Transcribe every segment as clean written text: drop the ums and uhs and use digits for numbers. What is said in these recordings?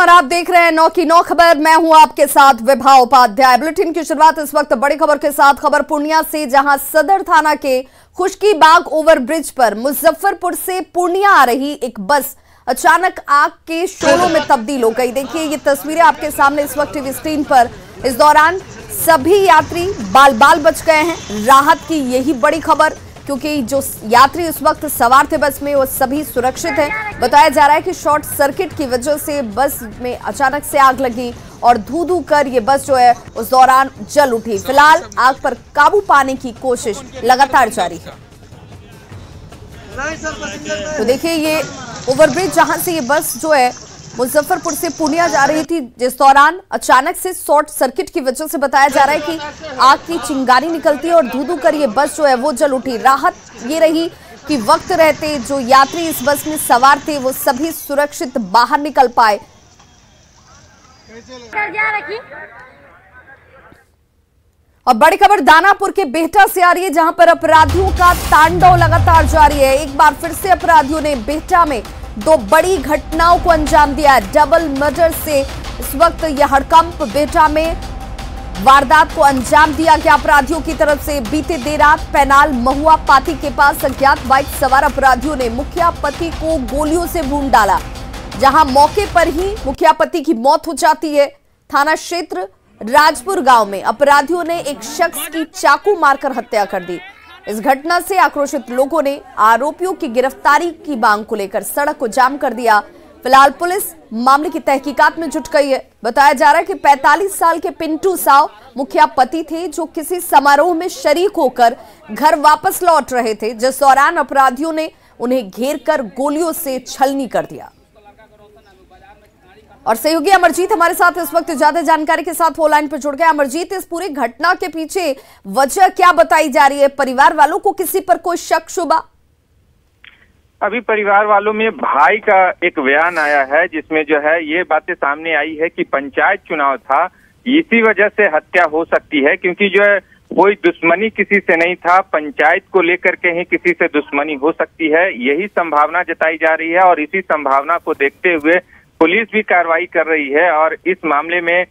और आप देख रहे हैं 9 की 9 खबर। मैं हूं आपके साथ विभा उपाध्याय। बुलेटिन की शुरुआत इस वक्त बड़ी खबर के साथ। खबर पूर्णिया से, जहां सदर थाना के खुशकीबाग ओवरब्रिज पर मुजफ्फरपुर से पूर्णिया आ रही एक बस अचानक आग के शोलों में तब्दील हो गई। देखिए ये तस्वीरें आपके सामने इस वक्त टीवी स्क्रीन पर। इस दौरान सभी यात्री बाल बाल बच गए हैं। राहत की यही बड़ी खबर, क्योंकि जो यात्री उस वक्त सवार थे बस में वो सभी सुरक्षित हैं। बताया जा रहा है कि शॉर्ट सर्किट की वजह से बस में अचानक से आग लगी और धू धू कर ये बस जो है उस दौरान जल उठी। फिलहाल आग पर काबू पाने की कोशिश लगातार जारी है। तो देखिए ये ओवरब्रिज जहां से ये बस जो है मुजफ्फरपुर से पूर्णिया जा रही थी, जिस दौरान अचानक से शॉर्ट सर्किट की वजह से बताया जा रहा है कि आग की चिंगारी निकलती है और धू धू कर ये बस जो है वो जल उठी। राहत ये रही कि वक्त रहते जो यात्री इस बस में सवार थे वो सभी सुरक्षित बाहर निकल पाए। और बड़ी खबर दानापुर के बेहटा से आ रही है, जहां पर अपराधियों का तांडव लगातार जारी है। एक बार फिर से अपराधियों ने बेहटा में 2 बड़ी घटनाओं को अंजाम दिया। डबल मर्डर से इस वक्त यह हड़कंप बेहटा में वारदात को अंजाम दिया गया अपराधियों की तरफ से। बीते देर रात पैनाल महुआ पाती के पास अज्ञात बाइक सवार अपराधियों ने मुखिया पति को गोलियों से भून डाला, जहां मौके पर ही मुखिया पति की मौत हो जाती है। थाना क्षेत्र राजपुर गांव में अपराधियों ने एक शख्स की चाकू मारकर हत्या कर दी। इस घटना से आक्रोशित लोगों ने आरोपियों की गिरफ्तारी की मांग को लेकर सड़क को जाम कर दिया। फिलहाल पुलिस मामले की तहकीकात में जुट गई है। बताया जा रहा है कि 45 साल के पिंटू साव मुखिया पति थे, जो किसी समारोह में शरीक होकर घर वापस लौट रहे थे, जिस दौरान अपराधियों ने उन्हें घेरकर गोलियों से छलनी कर दिया। और सहयोगी अमरजीत हमारे साथ इस वक्त ज्यादा जानकारी के साथ फोन लाइन पर जुड़ गया। अमरजीत, इस पूरी घटना के पीछे वजह क्या बताई जा रही है? परिवार वालों को किसी पर कोई शक शुबा? अभी परिवार वालों में भाई का एक बयान आया है, जिसमें जो है ये बातें सामने आई है कि पंचायत चुनाव था, इसी वजह से हत्या हो सकती है, क्योंकि जो है कोई दुश्मनी किसी से नहीं था, पंचायत को लेकर के ही किसी से दुश्मनी हो सकती है, यही संभावना जताई जा रही है। और इसी संभावना को देखते हुए पुलिस भी कार्रवाई कर रही है। और इस मामले में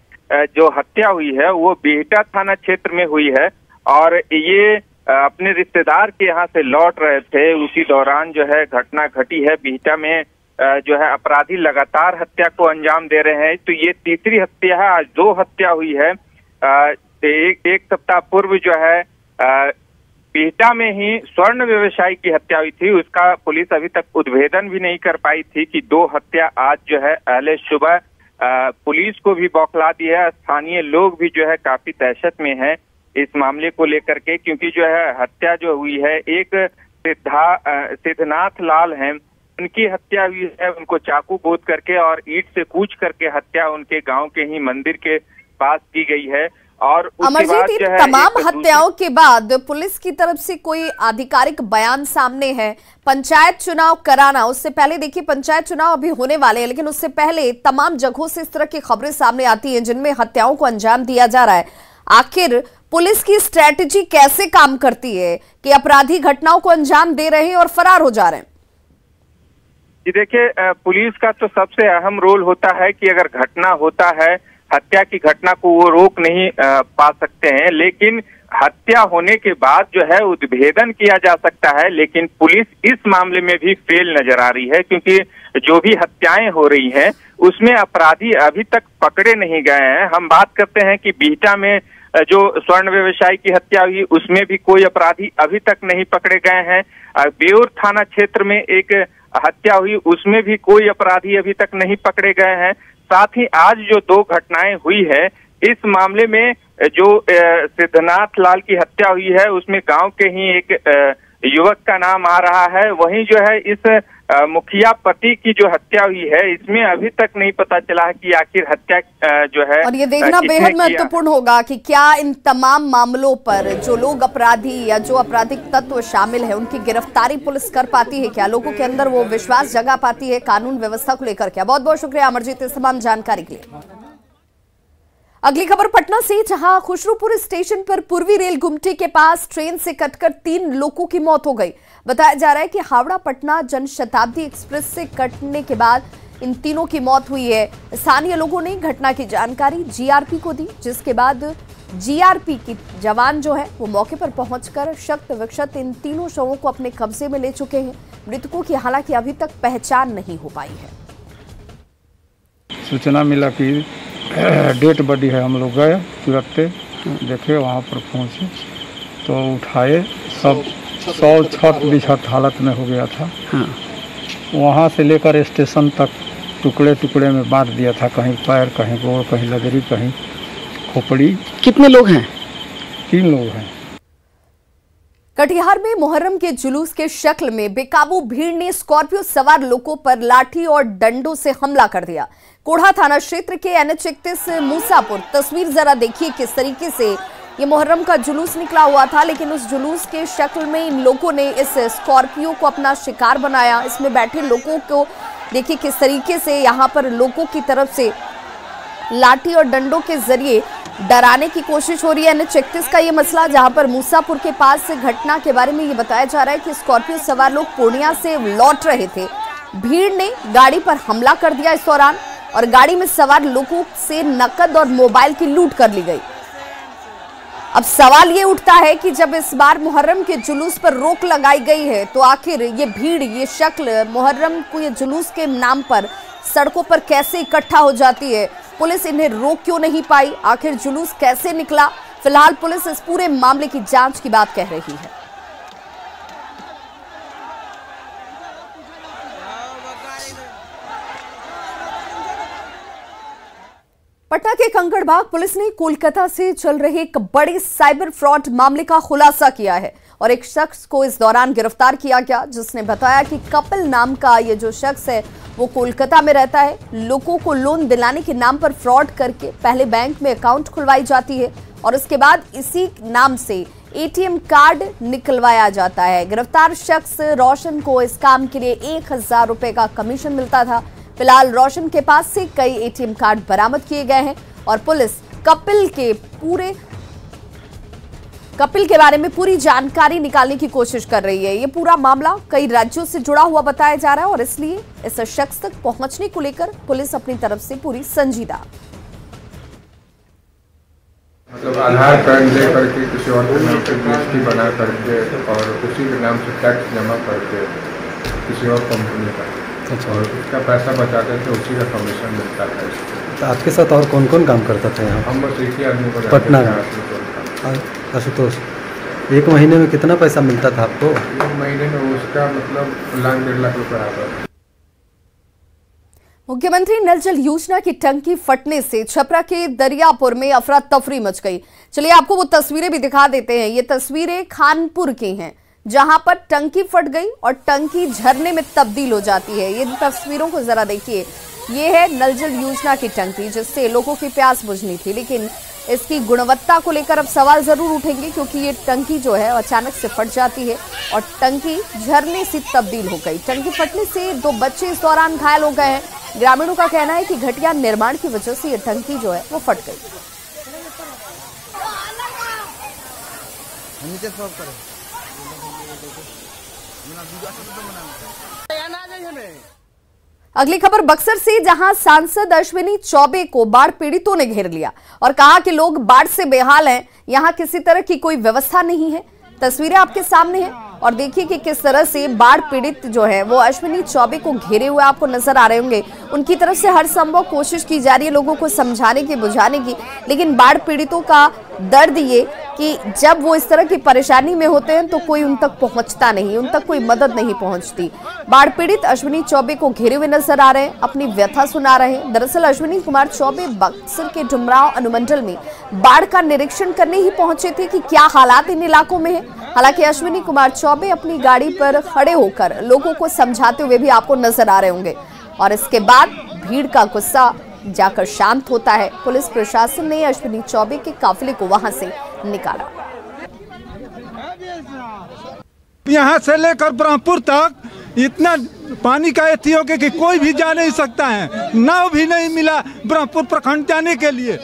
जो हत्या हुई है वो बिहटा थाना क्षेत्र में हुई है। और ये अपने रिश्तेदार के यहाँ से लौट रहे थे, उसी दौरान जो है घटना घटी है। बिहटा में जो है अपराधी लगातार हत्या को अंजाम दे रहे हैं। तो ये तीसरी हत्या है। आज 2 हत्या हुई है। एक सप्ताह पूर्व जो है बिहटा में ही स्वर्ण व्यवसायी की हत्या हुई थी, उसका पुलिस अभी तक उद्भेदन भी नहीं कर पाई थी कि 2 हत्या आज जो है अहले सुबह पुलिस को भी बौखला दिया है। स्थानीय लोग भी जो है काफी दहशत में हैं इस मामले को लेकर के, क्योंकि जो है हत्या जो हुई है एक सिद्धनाथ लाल हैं, उनकी हत्या हुई है। उनको चाकू गोद करके और ईंट से कूच करके हत्या उनके गांव के ही मंदिर के पास की गई है। और अमरजीत, इन तमाम हत्याओं के बाद पुलिस की तरफ से कोई आधिकारिक बयान सामने है? पंचायत चुनाव कराना, उससे पहले देखिए पंचायत चुनाव अभी होने वाले हैं, लेकिन उससे पहले तमाम जगहों से इस तरह की खबरें सामने आती हैं जिनमें हत्याओं को अंजाम दिया जा रहा है। आखिर पुलिस की स्ट्रैटेजी कैसे काम करती है कि अपराधी घटनाओं को अंजाम दे रहे हैं और फरार हो जा रहे हैं? जी देखिए, पुलिस का तो सबसे अहम रोल होता है कि अगर घटना होता है, हत्या की घटना को वो रोक नहीं पा सकते हैं, लेकिन हत्या होने के बाद जो है उद्भेदन किया जा सकता है। लेकिन पुलिस इस मामले में भी फेल नजर आ रही है, क्योंकि जो भी हत्याएं हो रही हैं उसमें अपराधी अभी तक पकड़े नहीं गए हैं। हम बात करते हैं कि बिहटा में जो स्वर्ण व्यवसायी की हत्या हुई उसमें भी कोई अपराधी अभी तक नहीं पकड़े गए हैं। बेउर थाना क्षेत्र में एक हत्या हुई, उसमें भी कोई अपराधी अभी तक नहीं पकड़े गए हैं। साथ ही आज जो 2 घटनाएं हुई है, इस मामले में जो सिद्धनाथ लाल की हत्या हुई है उसमें गांव के ही एक युवक का नाम आ रहा है। वहीं जो है इस मुखिया पति की जो हत्या हुई है, इसमें अभी तक नहीं पता चला है कि आखिर हत्या जो है, और ये देखना बेहद महत्वपूर्ण होगा कि क्या इन तमाम मामलों पर जो लोग अपराधी या जो आपराधिक तत्व शामिल है उनकी गिरफ्तारी पुलिस कर पाती है? क्या लोगों के अंदर वो विश्वास जगा पाती है कानून व्यवस्था को लेकर? क्या? बहुत बहुत शुक्रिया अमरजीत इस तमाम जानकारी के लिए। अगली खबर पटना से, जहां खुसरूपुर स्टेशन पर पूर्वी रेल गुमटी के पास ट्रेन से कटकर 3 लोगों की मौत हो गई। बताया जा रहा है कि हावड़ा पटना जनशताब्दी एक्सप्रेस से कटने के बाद इन तीनों की मौत हुई है। स्थानीय लोगों ने घटना की जानकारी जीआरपी को दी, जिसके बाद जीआरपी की जवान जो है वो मौके पर पहुंचकर शक्त विक्षत इन तीनों शवों को अपने कब्जे में ले चुके हैं। मृतकों की हालांकि अभी तक पहचान नहीं हो पाई है। सूचना मिला कि डेड बॉडी है, हम लोग गए तुरंत देखे, वहाँ पर पहुँचे तो उठाए, सब छत बिछत हालत में हो गया था। वहाँ से लेकर स्टेशन तक टुकड़े टुकड़े में बांट दिया था, कहीं पैर, कहीं गोड़, कहीं लगरी, कहीं खोपड़ी। कितने लोग हैं? 3 लोग हैं। कटिहार में मुहर्रम के जुलूस के शक्ल में बेकाबू भीड़ ने स्कॉर्पियो सवार लोगों पर लाठी और डंडों से हमला कर दिया। कोढ़ा थाना क्षेत्र के NH-31 मूसापुर, तस्वीर जरा देखिए किस तरीके से ये मुहर्रम का जुलूस निकला हुआ था, लेकिन उस जुलूस के शक्ल में इन लोगों ने इस स्कॉर्पियो को अपना शिकार बनाया। इसमें बैठे लोगों को देखिए किस तरीके से यहाँ पर लोगों की तरफ से लाठी और डंडों के जरिए डराने की कोशिश हो रही है। NH-31 का ये मसला, जहां पर मूसापुर के पास से घटना के बारे में ये बताया जा रहा है कि स्कॉर्पियो सवार लोग पूर्णिया से लौट रहे थे। भीड़ ने गाड़ी पर हमला कर दिया इस दौरान, और गाड़ी में सवार लोगों से नकद और मोबाइल की लूट कर ली गई। अब सवाल ये उठता है कि जब इस बार मुहर्रम के जुलूस पर रोक लगाई गई है तो आखिर ये भीड़, ये शक्ल मुहर्रम को ये जुलूस के नाम पर सड़कों पर कैसे इकट्ठा हो जाती है? पुलिस इन्हें रोक क्यों नहीं पाई? आखिर जुलूस कैसे निकला? फिलहाल पुलिस इस पूरे मामले की जांच की बात कह रही है। पटना के कंकड़बाग पुलिस ने कोलकाता से चल रहे एक बड़े साइबर फ्रॉड मामले का खुलासा किया है और एक शख्स को इस दौरान गिरफ्तार किया गया, जिसने बताया कि कपिल नाम का ये जो शख्स है वो कोलकाता में रहता है। लोगों को लोन दिलाने के नाम पर फ्रॉड करके पहले बैंक में अकाउंट खुलवाई जाती है और उसके बाद इसी नाम से ATM कार्ड निकलवाया जाता है। गिरफ्तार शख्स रोशन को इस काम के लिए 1000 रुपए का कमीशन मिलता था। फिलहाल रोशन के पास से कई ATM कार्ड बरामद किए गए हैं और पुलिस कपिल के बारे में पूरी जानकारी निकालने की कोशिश कर रही है। ये पूरा मामला कई राज्यों से जुड़ा हुआ बताया जा रहा है और इसलिए इस शख्स तक पहुंचने को लेकर पुलिस अपनी तरफ से पूरी संजीदा। मतलब आधार कार्ड ले करके किसी और के नाम पे GST बना करके और उसी के नाम से टैक्स जमा करके किसी और कंपनी का, और उसका पैसा बचाते थे, उसी का कमीशन मिलता था। तो आपके साथ और कौन कौन काम करता था यहाँ? हम बस एक ही आदमी को पटना में। आशुतोष, 1 महीने में कितना पैसा मिलता था आपको? 1 महीने में उसका मतलब 1.5 लाख रुपए आता था। मुख्यमंत्री नल जल योजना की टंकी फटने से छपरा के दरियापुर में अफरा तफरी मच गई। चलिए आपको वो तस्वीरें भी दिखा देते हैं। ये तस्वीरें खानपुर की हैं, जहां पर टंकी फट गई और टंकी झरने में तब्दील हो जाती है। ये तस्वीरों को जरा देखिए। ये है नल जल योजना की टंकी, जिससे लोगों की प्यास बुझनी थी, लेकिन इसकी गुणवत्ता को लेकर अब सवाल जरूर उठेंगे, क्योंकि ये टंकी जो है अचानक से फट जाती है और टंकी झरने से तब्दील हो गई। टंकी फटने से 2 बच्चे इस दौरान घायल हो गए हैं। ग्रामीणों का कहना है कि घटिया निर्माण की वजह से ये टंकी जो है वो फट गई। अगली खबर बक्सर से, जहां सांसद अश्विनी चौबे को बाढ़ पीड़ितों ने घेर लिया और कहा कि लोग बाढ़ से बेहाल हैं, यहां किसी तरह की कोई व्यवस्था नहीं है। तस्वीरें आपके सामने हैं और देखिए कि किस तरह से बाढ़ पीड़ित जो है वो अश्विनी चौबे को घेरे हुए आपको नजर आ रहे होंगे। उनकी तरफ से हर संभव कोशिश की जा रही है लोगों को समझाने की, बुझाने की, लेकिन बाढ़ पीड़ितों का दर्द ये कि जब वो इस तरह की परेशानी में होते हैं तो कोई उन तक पहुंचता नहीं, उन तक कोई मदद नहीं पहुंचती। बाढ़ पीड़ित अश्विनी चौबे को घेरे हुए नजर आ रहे हैं, अपनी व्यथा सुना रहे हैं। दरअसल अश्विनी कुमार चौबे बक्सर के डुमरांव अनुमंडल में बाढ़ का निरीक्षण करने ही पहुंचे थे कि क्या हालात इन इलाकों में है। हालांकि अश्विनी कुमार चौबे अपनी गाड़ी पर खड़े होकर लोगों को समझाते हुए भी आपको नजर आ रहे होंगे और इसके बाद भीड़ का गुस्सा जाकर शांत होता है। पुलिस प्रशासन ने अश्विनी चौबे के काफिले को वहां से निकाला। यहाँ से लेकर ब्रह्मपुर तक इतना पानी का एथी हो गया कि कोई भी जा नहीं सकता है, नाव भी नहीं मिला ब्रह्मपुर प्रखंड जाने के लिए।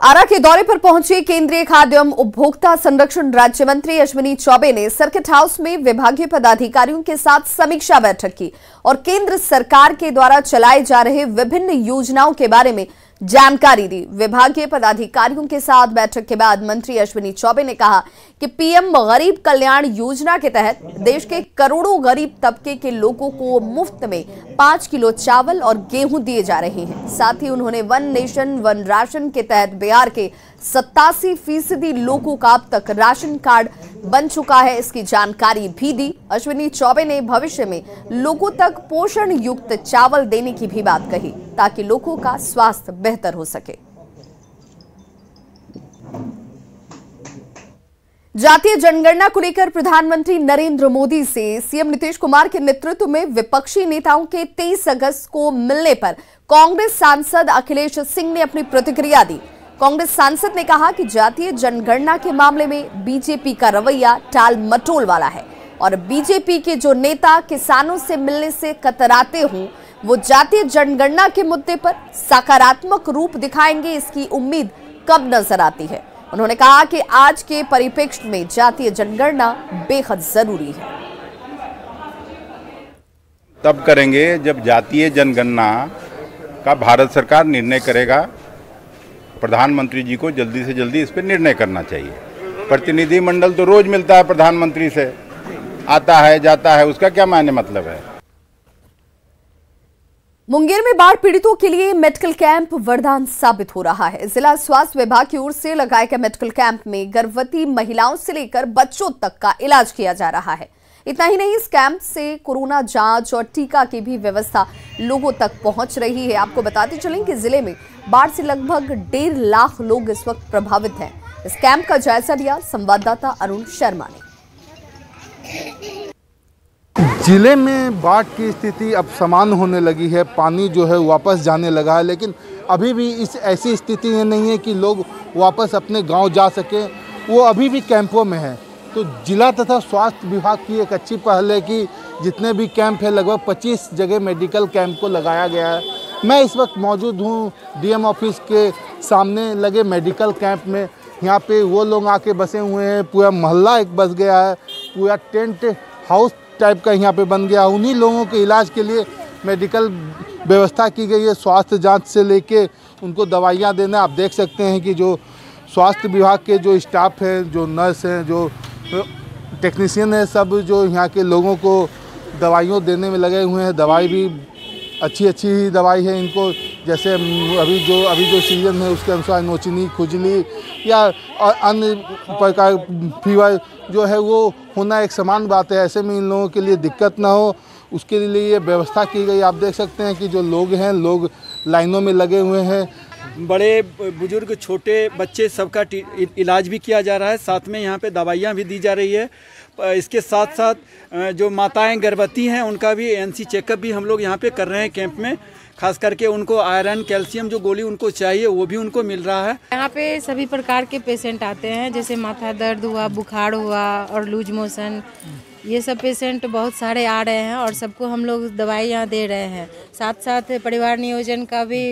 आरा के दौरे पर पहुंचे केंद्रीय खाद्य एवं उपभोक्ता संरक्षण राज्य मंत्री अश्विनी चौबे ने सर्किट हाउस में विभागीय पदाधिकारियों के साथ समीक्षा बैठक की और केंद्र सरकार के द्वारा चलाए जा रहे विभिन्न योजनाओं के बारे में जानकारी दी। विभागीय पदाधिकारियों के साथ बैठक के बाद मंत्री अश्विनी चौबे ने कहा कि पीएम गरीब कल्याण योजना के तहत देश के करोड़ों गरीब तबके के लोगों को मुफ्त में 5 किलो चावल और गेहूं दिए जा रहे हैं। साथ ही उन्होंने वन नेशन वन राशन के तहत बिहार के 87% लोगों का अब तक राशन कार्ड बन चुका है, इसकी जानकारी भी दी। अश्विनी चौबे ने भविष्य में लोगों तक पोषण युक्त चावल देने की भी बात कही ताकि लोगों का स्वास्थ्य बेहतर हो सके। जातीय जनगणना को लेकर प्रधानमंत्री नरेंद्र मोदी से सीएम नीतीश कुमार के नेतृत्व में विपक्षी नेताओं के 23 अगस्त को मिलने पर कांग्रेस सांसद अखिलेश सिंह ने अपनी प्रतिक्रिया दी। कांग्रेस सांसद ने कहा कि जातीय जनगणना के मामले में बीजेपी का रवैया टाल मटोल वाला है और बीजेपी के जो नेता किसानों से मिलने से कतराते हों वो जातीय जनगणना के मुद्दे पर सकारात्मक रूप दिखाएंगे, इसकी उम्मीद कब नजर आती है। उन्होंने कहा कि आज के परिप्रेक्ष्य में जातीय जनगणना बेहद जरूरी है। तब करेंगे जब जातीय जनगणना का भारत सरकार निर्णय करेगा। प्रधानमंत्री जी को जल्दी से जल्दी इस पर निर्णय करना चाहिए। प्रतिनिधिमंडल तो रोज मिलता है प्रधानमंत्री से, आता है जाता है, उसका क्या मायने मतलब है। मुंगेर में बाढ़ पीड़ितों के लिए मेडिकल कैंप वरदान साबित हो रहा है। जिला स्वास्थ्य विभाग की ओर से लगाए गए मेडिकल कैंप में गर्भवती महिलाओं से लेकर बच्चों तक का इलाज किया जा रहा है। इतना ही नहीं, इस कैंप से कोरोना जांच और टीका की भी व्यवस्था लोगों तक पहुंच रही है। आपको बताते चलें कि जिले में बाढ़ से लगभग 1.5 लाख लोग इस वक्त प्रभावित हैं। इस कैंप का जायजा लिया संवाददाता अरुण शर्मा ने। जिले में बाढ़ की स्थिति अब समान होने लगी है, पानी जो है वापस जाने लगा है, लेकिन अभी भी इस ऐसी स्थिति में नहीं है कि लोग वापस अपने गांव जा सकें। वो अभी भी कैंपों में है। तो जिला तथा स्वास्थ्य विभाग की एक अच्छी पहल है कि जितने भी कैंप है लगभग 25 जगह मेडिकल कैंप को लगाया गया है। मैं इस वक्त मौजूद हूँ डीएम ऑफिस के सामने लगे मेडिकल कैंप में। यहाँ पे वो लोग आके बसे हुए हैं, पूरा मोहल्ला एक बस गया है, पूरा टेंट हाउस टाइप का यहाँ पे बन गया। उन्हीं लोगों के इलाज के लिए मेडिकल व्यवस्था की गई है। स्वास्थ्य जांच से लेके उनको दवाइयाँ देना। आप देख सकते हैं कि जो स्वास्थ्य विभाग के जो स्टाफ है, जो नर्स हैं, जो टेक्नीशियन है, सब जो यहाँ के लोगों को दवाइयों देने में लगे हुए हैं। दवाई भी अच्छी ही दवाई है इनको, जैसे अभी जो सीजन है उसके अनुसार नोचनी, खुजली या अन्य प्रकार फीवर जो है वो होना एक समान बात है। ऐसे में इन लोगों के लिए दिक्कत ना हो, उसके लिए ये व्यवस्था की गई। आप देख सकते हैं कि जो लोग हैं, लोग लाइनों में लगे हुए हैं। बड़े बुजुर्ग, छोटे बच्चे सबका इलाज भी किया जा रहा है। साथ में यहाँ पे दवाइयाँ भी दी जा रही है। इसके साथ साथ जो माताएं गर्भवती हैं उनका भी एनसी चेकअप भी हम लोग यहाँ पे कर रहे हैं कैंप में। खास करके उनको आयरन, कैल्शियम जो गोली उनको चाहिए वो भी उनको मिल रहा है। यहाँ पे सभी प्रकार के पेशेंट आते हैं, जैसे माथा दर्द हुआ, बुखार हुआ और लूज मोशन, ये सब पेशेंट बहुत सारे आ रहे हैं और सबको हम लोग दवाई यहाँ दे रहे हैं। साथ साथ परिवार नियोजन का भी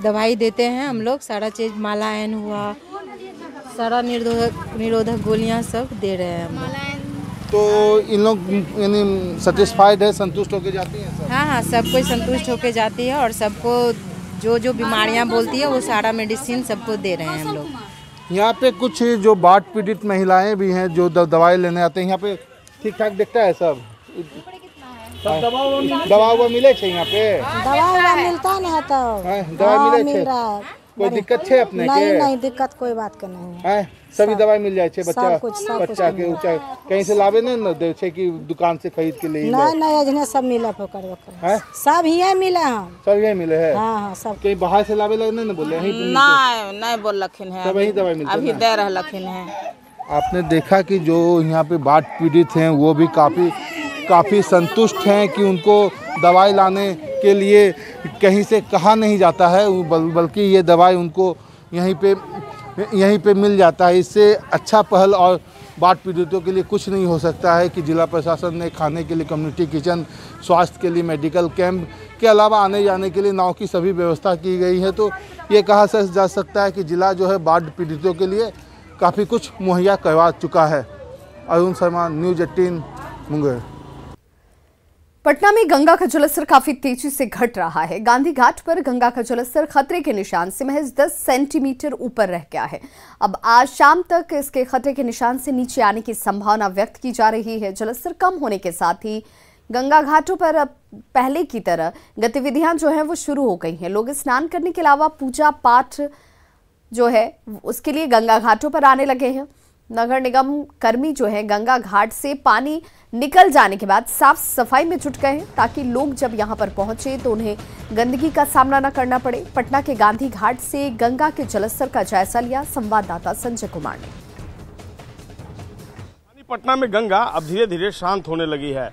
दवाई देते हैं हम लोग। सारा चीज़ मालायन हुआ, सारा निरोधक गोलियां सब दे रहे हैं हम लोग। तो इन लोग यानी सेटिस्फाइड है, संतुष्ट होके जाती हैं सब? हाँ, सब कोई संतुष्ट होके जाती है और सबको जो बीमारियां बोलती है वो सारा मेडिसिन सबको दे रहे हैं हम लोग। यहाँ पे कुछ जो बाढ़ पीड़ित महिलाएं भी हैं जो दवाई लेने आते हैं। यहाँ पे ठीक ठाक दिखता है सब दवा मिले छे यहाँ पे? दवा मिलता है तो दवा मिल रहा है। कोई दिक्कत है अपने के? नहीं दिक्कत कोई बात के नहीं है। सभी दवाई मिल जाए छे बच्चा के ऊंचा कहीं से लावे नहीं दे छे कि दुकान से खरीद के ले? नहीं अजने सब मिला पकड़ सब ही मिले हैं। सब यही मिले है? हाँ सब। कहीं बाहर से लावे लगे नहीं बोले? नहीं बोल रखिन है, वही दवाई मिलती अभी दे रहे लखिन है। आपने देखा कि जो यहाँ पे बाढ़ पीड़ित हैं वो भी काफ़ी संतुष्ट हैं कि उनको दवाई लाने के लिए कहीं से कहा नहीं जाता है, बल्कि ये दवाई उनको यहीं पे मिल जाता है। इससे अच्छा पहल और बाढ़ पीड़ितों के लिए कुछ नहीं हो सकता है कि जिला प्रशासन ने खाने के लिए कम्युनिटी किचन, स्वास्थ्य के लिए मेडिकल कैंप के अलावा आने जाने के लिए नाव की सभी व्यवस्था की गई है। तो ये कहा जा सकता है कि जिला जो है बाढ़ पीड़ितों के लिए काफ़ी कुछ मुहैया करवा चुका है। अरुण शर्मा, न्यूज़ 18 मुंगेर। पटना में गंगा का जलस्तर काफी तेजी से घट रहा है। गांधी घाट पर गंगा का जलस्तर खतरे के निशान से महज 10 सेंटीमीटर ऊपर रह गया है। अब आज शाम तक इसके खतरे के निशान से नीचे आने की संभावना व्यक्त की जा रही है। जलस्तर कम होने के साथ ही गंगा घाटों पर अब पहले की तरह गतिविधियां जो है वो शुरू हो गई हैं। लोग स्नान करने के अलावा पूजा पाठ जो है उसके लिए गंगा घाटों पर आने लगे हैं। नगर निगम कर्मी जो है गंगा घाट से पानी निकल जाने के बाद साफ सफाई में जुट गए हैं ताकि लोग जब यहां पर पहुंचे तो उन्हें गंदगी का सामना न करना पड़े। पटना के गांधी घाट से गंगा के जलस्तर का जायजा लिया संवाददाता संजय कुमार ने। पटना में गंगा अब धीरे धीरे शांत होने लगी है।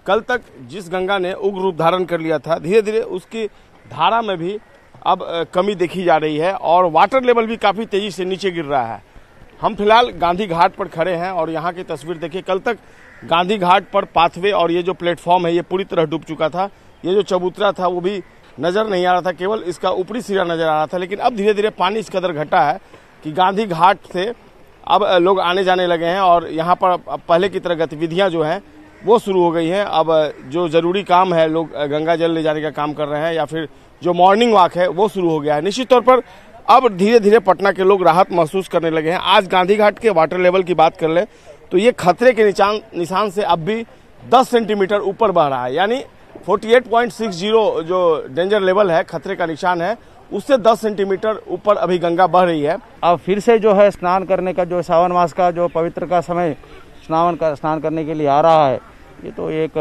कल तक जिस गंगा ने उग्र रूप धारण कर लिया था, धीरे धीरे उसकी धारा में भी अब कमी देखी जा रही है और वाटर लेवल भी काफी तेजी से नीचे गिर रहा है। हम फिलहाल गांधी घाट पर खड़े हैं और यहाँ की तस्वीर देखिए। कल तक गांधी घाट पर पाथवे और ये जो प्लेटफॉर्म है ये पूरी तरह डूब चुका था। ये जो चबूतरा था वो भी नजर नहीं आ रहा था, केवल इसका ऊपरी सिरा नजर आ रहा था। लेकिन अब धीरे धीरे पानी इस कदर घटा है कि गांधी घाट से अब लोग आने जाने लगे हैं और यहाँ पर पहले की तरह गतिविधियाँ जो हैं वो शुरू हो गई हैं। अब जो जरूरी काम है, लोग गंगा जल ले जाने का काम कर रहे हैं या फिर जो मॉर्निंग वॉक है वो शुरू हो गया है। निश्चित तौर पर अब धीरे धीरे पटना के लोग राहत महसूस करने लगे हैं। आज गांधी घाट के वाटर लेवल की बात कर ले तो ये खतरे के निशान से अब भी 10 सेंटीमीटर ऊपर बह रहा है, यानी 48.60 जो डेंजर लेवल है, खतरे का निशान है, उससे 10 सेंटीमीटर ऊपर अभी गंगा बह रही है। अब फिर से जो है स्नान करने का, जो सावन मास का जो पवित्र का समय स्नान करने के लिए आ रहा है, ये तो एक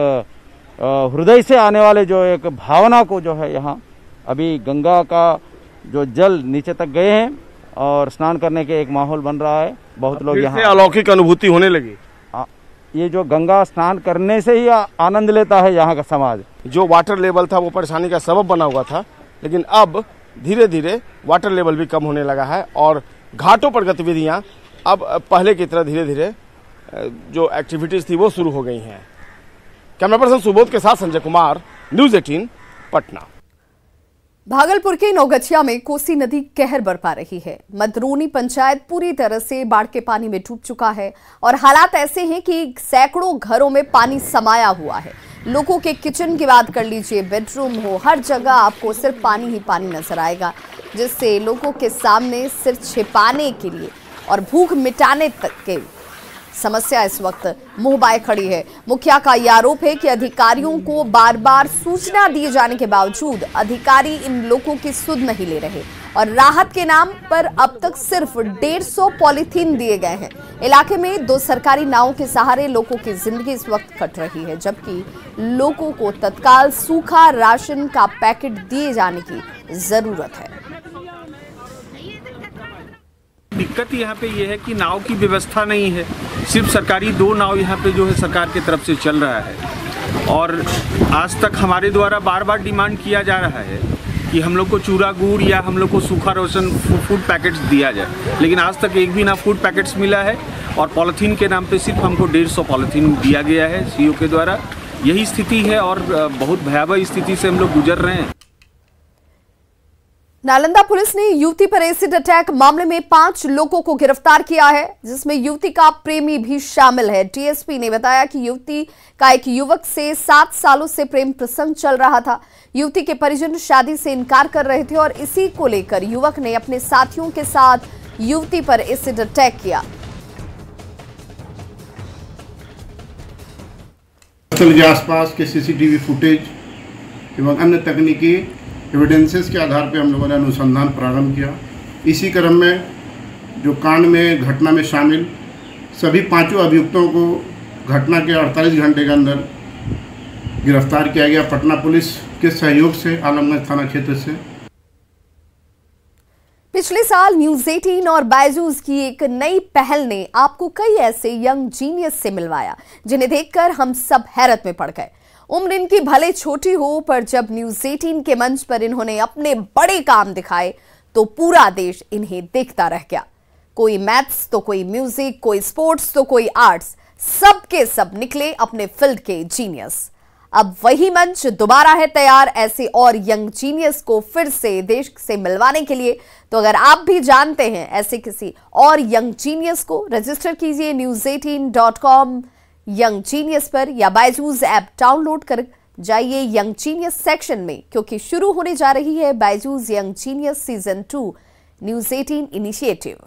हृदय से आने वाले जो एक भावना को जो है यहाँ अभी गंगा का जो जल नीचे तक गए हैं और स्नान करने के एक माहौल बन रहा है। बहुत लोग यहाँ अलौकिक अनुभूति होने लगी। ये जो गंगा स्नान करने से ही आनंद लेता है यहाँ का समाज। जो वाटर लेवल था वो परेशानी का सबब बना हुआ था, लेकिन अब धीरे धीरे वाटर लेवल भी कम होने लगा है और घाटों पर गतिविधियाँ अब पहले की तरह धीरे धीरे जो एक्टिविटीज थी वो शुरू हो गई हैं। कैमरा पर्सन सुबोध के साथ संजय कुमार, न्यूज़ 18 पटना। भागलपुर के नौगछिया में कोसी नदी कहर बरपा रही है। मदरोनी पंचायत पूरी तरह से बाढ़ के पानी में डूब चुका है और हालात ऐसे हैं कि सैकड़ों घरों में पानी समाया हुआ है। लोगों के किचन की बात कर लीजिए, बेडरूम हो, हर जगह आपको सिर्फ पानी ही पानी नजर आएगा, जिससे लोगों के सामने सिर छिपाने के लिए और भूख मिटाने तक के समस्या इस वक्त मुंह बाए खड़ी है। मुखिया का यह आरोप है कि अधिकारियों को बार बार सूचना दिए जाने के बावजूद अधिकारी इन लोगों की सुध नहीं ले रहे और राहत के नाम पर अब तक सिर्फ 150 पॉलीथीन दिए गए हैं। इलाके में 2 सरकारी नावों के सहारे लोगों की जिंदगी इस वक्त कट रही है, जबकि लोगों को तत्काल सूखा राशन का पैकेट दिए जाने की जरूरत है। दिक्कत यहाँ पे ये है कि नाव की व्यवस्था नहीं है। सिर्फ सरकारी 2 नाव यहाँ पे जो है सरकार की तरफ से चल रहा है और आज तक हमारे द्वारा बार बार डिमांड किया जा रहा है कि हम लोग को चूरा गुड़ या हम लोग को सूखा राशन फूड पैकेट्स दिया जाए, लेकिन आज तक एक भी ना फूड पैकेट्स मिला है और पॉलीथीन के नाम पे सिर्फ हमको 150 पॉलीथीन दिया गया है सीओ के द्वारा। यही स्थिति है और बहुत भयावह स्थिति से हम लोग गुजर रहे हैं। नालंदा पुलिस ने युवती पर एसिड अटैक मामले में 5 लोगों को गिरफ्तार किया है, जिसमें युवती का प्रेमी भी शामिल है। डीएसपी ने बताया कि युवती का एक युवक से 7 सालों से प्रेम प्रसंग चल रहा था। युवती के परिजन शादी से इनकार कर रहे थे और इसी को लेकर युवक ने अपने साथियों के साथ युवती पर एसिड अटैक किया। स्थल के आसपास के सीसीटीवी फुटेज एवं अन्य तकनीकी एविडेंसेस के आधार पर हम लोगों ने अनुसंधान प्रारंभ किया। इसी क्रम में जो कांड में घटना में शामिल सभी 5 अभियुक्तों को घटना के 48 घंटे के अंदर गिरफ्तार किया गया पटना पुलिस के सहयोग से, आलमगंज थाना क्षेत्र से। पिछले साल न्यूज़ 18 और बायजूस की एक नई पहल ने आपको कई ऐसे यंग जीनियस से मिलवाया जिन्हें देखकर हम सब हैरत में पड़ गए। उम्र इनकी भले छोटी हो, पर जब न्यूज़ 18 के मंच पर इन्होंने अपने बड़े काम दिखाए तो पूरा देश इन्हें देखता रह गया। कोई मैथ्स तो कोई म्यूजिक, कोई स्पोर्ट्स तो कोई आर्ट्स, सबके सब निकले अपने फील्ड के जीनियस। अब वही मंच दोबारा है तैयार ऐसे और यंग जीनियस को फिर से देश से मिलवाने के लिए। तो अगर आप भी जानते हैं ऐसे किसी और यंग जीनियस को, रजिस्टर कीजिए news18.com यंग जीनियस पर या बायजूस ऐप डाउनलोड कर जाइए यंग जीनियस सेक्शन में, क्योंकि शुरू होने जा रही है Byju's young genius season 2 News18 initiative.